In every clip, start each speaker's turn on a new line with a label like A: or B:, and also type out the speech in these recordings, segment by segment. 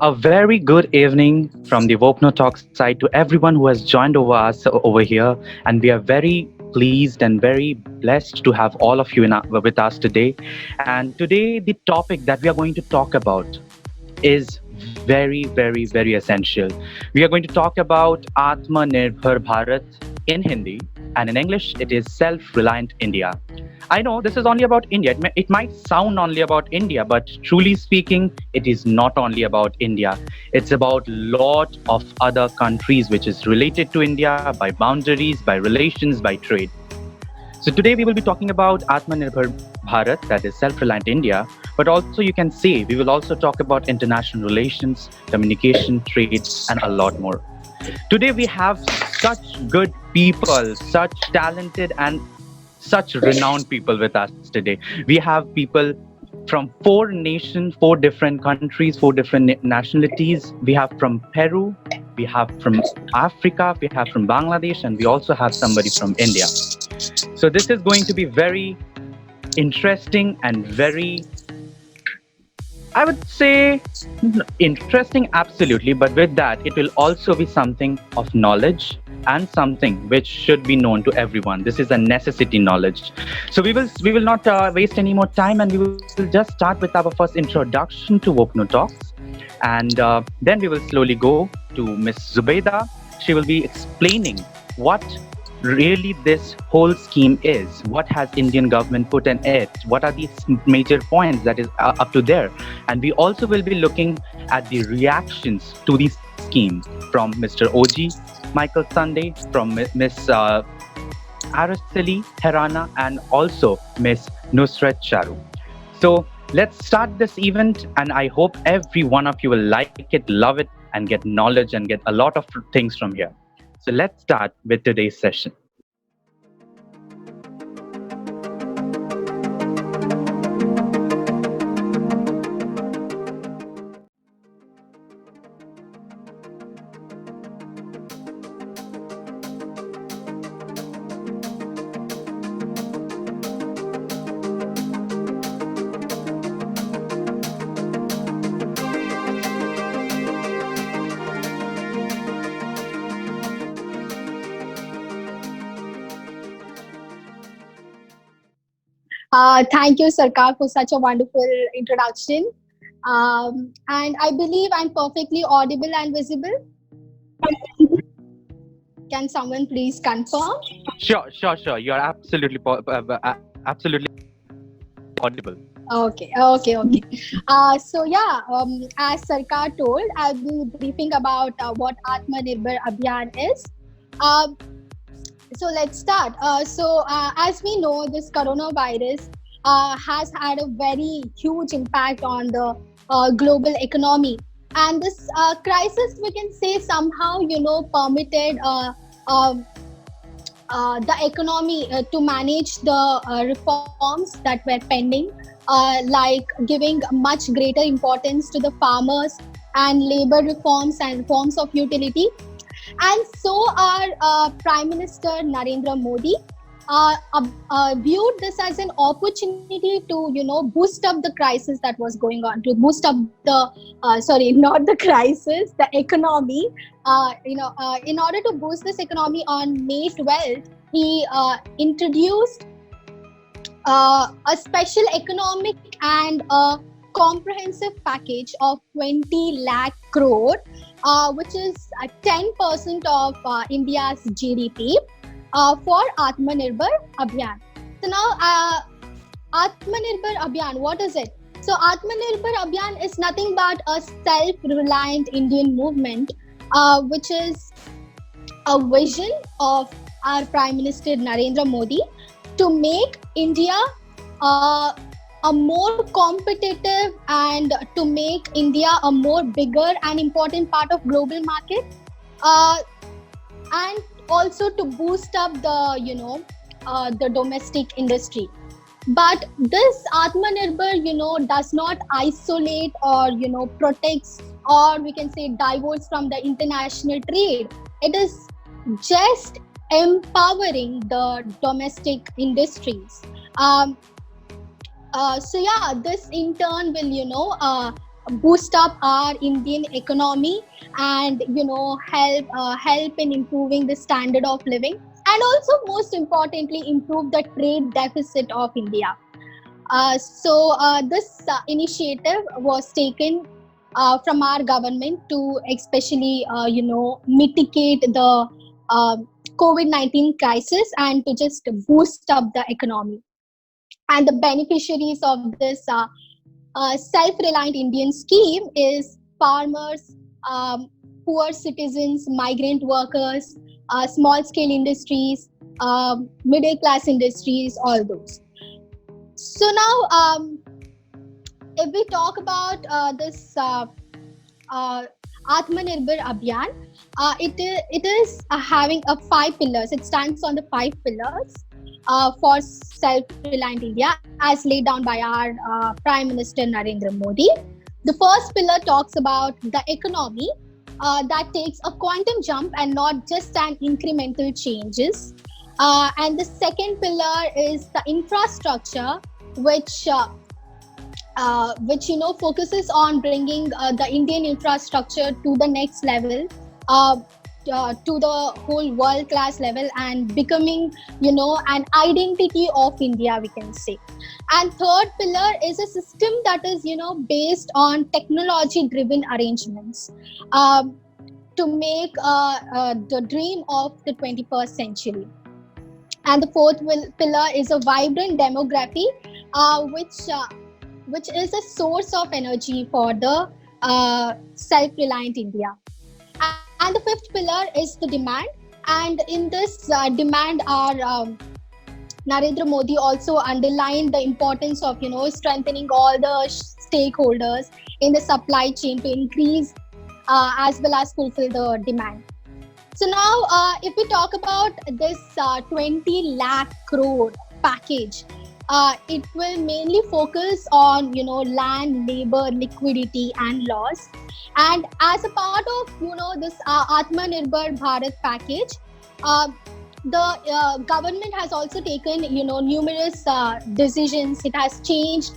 A: a very good evening from the Vopno Talk side to everyone who has joined over us over here. And we are very pleased and very blessed to have all of you with us today. And today, the topic that we are going to talk about is very essential. We are going to talk about Atma Nirbhar Bharat in Hindi, and in English, it is Self Reliant India. I know this is only about India. It might sound only about India, but truly speaking, it is not only about India. It's about lot of other countries which is related to India by boundaries, by relations, by trade. So today we will be talking about Atmanirbhar Bharat, that is self-reliant India, but also you can say we will also talk about international relations, communication, trade, and a lot more. Today we have such good people, such talented and such renowned people with us today. We have people from four nations, four different countries, four different nationalities. We have from Peru, we have from Africa, we have from Bangladesh, and we also have somebody from India. So this is going to be very interesting and very, I would say, interesting, absolutely. But with that, it will also be something of knowledge and something which should be known to everyone. This is a necessity knowledge. So we will not waste any more time, and we will just start with our first introduction to Wopno Talks, and then we will slowly go to Miss Zubaida. She will be explaining what really this whole scheme is, what has Indian government put in it, what are these major points that is up to there, and we also will be looking at the reactions to the scheme from Mr. OG Michael Sunday, from Miss Araceli Herana, and also Miss Nusrat Charu. So let's start this event, and I hope every one of you will like it, love it, and get knowledge and get a lot of things from here. So let's start with today's session.
B: Thank you, Sarkar, for such a wonderful introduction. And I believe I'm perfectly audible and visible. Can someone please confirm?
A: Sure. You are absolutely audible.
B: Okay. As Sarkar told, I'll be briefing about what Atmanirbhar Abhiyan is. Uh, so let's start. As we know, this coronavirus has had a very huge impact on the global economy, and this crisis, we can say, somehow permitted the economy to manage the reforms that were pending, like giving much greater importance to the farmers and labor reforms and reforms of utility. And so our Prime Minister Narendra Modi viewed this as an opportunity to, boost up the crisis that was going on, to boost up the, not the crisis, the economy. In order to boost this economy, on May 12th, he introduced a special economic and a comprehensive package of 20 lakh crore, which is 10% of India's GDP, for Atmanirbhar Abhiyan. So now, Atmanirbhar Abhiyan, what is it? So Atmanirbhar Abhiyan is nothing but a self-reliant Indian movement, which is a vision of our Prime Minister Narendra Modi to make India a more competitive, and to make India a more bigger and important part of global market, and also to boost up the domestic industry. But this Atmanirbhar, does not isolate or, protects, or we can say divorce from the international trade. It is just empowering the domestic industries. This in turn will, boost up our Indian economy, and help in improving the standard of living, and also most importantly improve the trade deficit of India. This initiative was taken from our government to especially mitigate the uh, COVID-19 crisis and to just boost up the economy. And the beneficiaries of this self-reliant Indian scheme is farmers, poor citizens, migrant workers, small-scale industries, middle-class industries, all those. So now, if we talk about this uh, Atmanirbhar Abhiyan, it is having a five pillars. It stands on the five pillars for self-reliant India, as laid down by our Prime Minister Narendra Modi. The first pillar talks about the economy that takes a quantum jump and not just an incremental changes. And the second pillar is the infrastructure, which focuses on bringing the Indian infrastructure to the next level, uh, to the whole world class level, and becoming an identity of India, we can say. And third pillar is a system that is based on technology driven arrangements, um, to make the dream of the 21st century. And the fourth pillar is a vibrant demography, which is a source of energy for the self-reliant India. And the fifth pillar is the demand. And in this demand, our Narendra Modi also underlined the importance of strengthening all the stakeholders in the supply chain to increase as well as fulfill the demand. So now, if we talk about this 20 lakh crore package, it will mainly focus on land, labor, liquidity, and laws. And as a part of this Atmanirbhar Bharat package, uh, the government has also taken numerous decisions. It has changed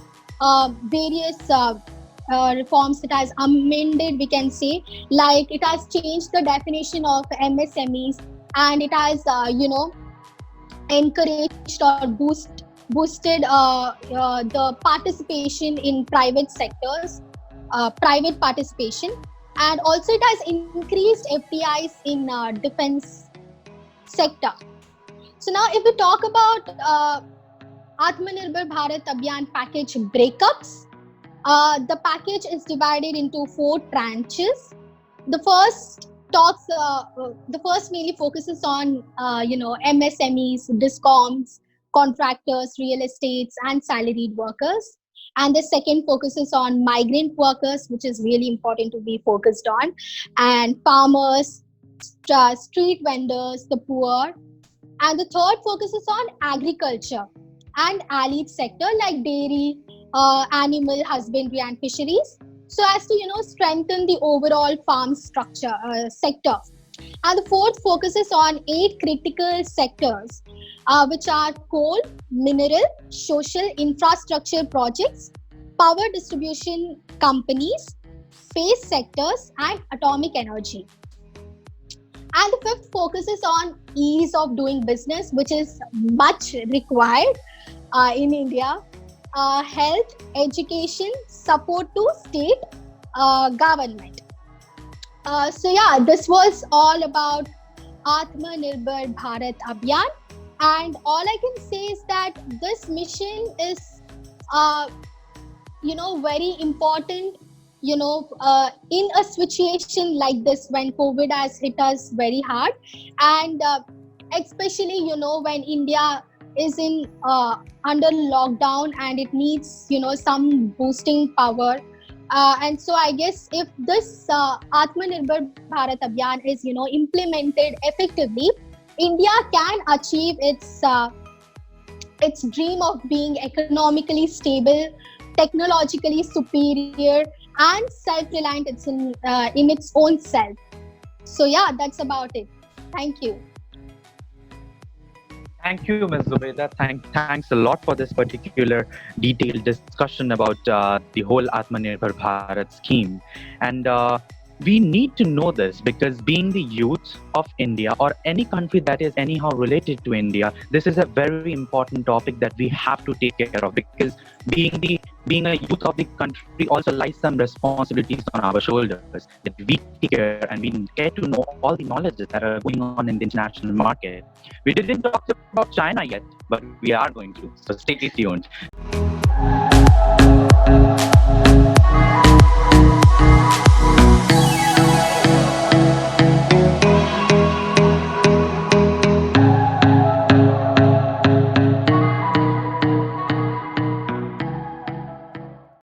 B: various reforms. It has amended, we can say, like it has changed the definition of MSMEs, and it has encouraged or boosted the participation in private sectors, private participation, and also it has increased FDIs in defense sector. So now, if we talk about Atmanirbhar Bharat Abhiyan package breakups, the package is divided into four tranches. The first the first mainly focuses on MSMEs, discoms, contractors, real estates, and salaried workers. And the second focuses on migrant workers, which is really important to be focused on, and farmers, street vendors, the poor. And the third focuses on agriculture and allied sector like dairy, animal husbandry, and fisheries, so as to strengthen the overall farm structure sector. And the fourth focuses on eight critical sectors, which are coal, mineral, social infrastructure projects, power distribution companies, space sectors, and atomic energy. And the fifth focuses on ease of doing business, which is much required in India, health, education, support to state government. So yeah, this was all about Atmanirbhar Bharat Abhiyan, and all I can say is that this mission is, uh, very important. In a situation like this when COVID has hit us very hard, and especially when India is in under lockdown and it needs some boosting power. And so I guess if this Atmanirbhar Bharat Abhiyan is implemented effectively, India can achieve its dream of being economically stable, technologically superior, and self-reliant in its own self. So yeah, that's about it. Thank you.
A: Thank you, Ms. Zubeda. Thanks a lot for this particular detailed discussion about the whole Atmanirbhar Bharat scheme. And we need to know this because being the youth of India or any country that is anyhow related to India, this is a very important topic that we have to take care of because being a youth of the country also lies some responsibilities on our shoulders that we take care and we care to know all the knowledges that are going on in the international market. We didn't talk about China yet, but we are going to. So stay tuned.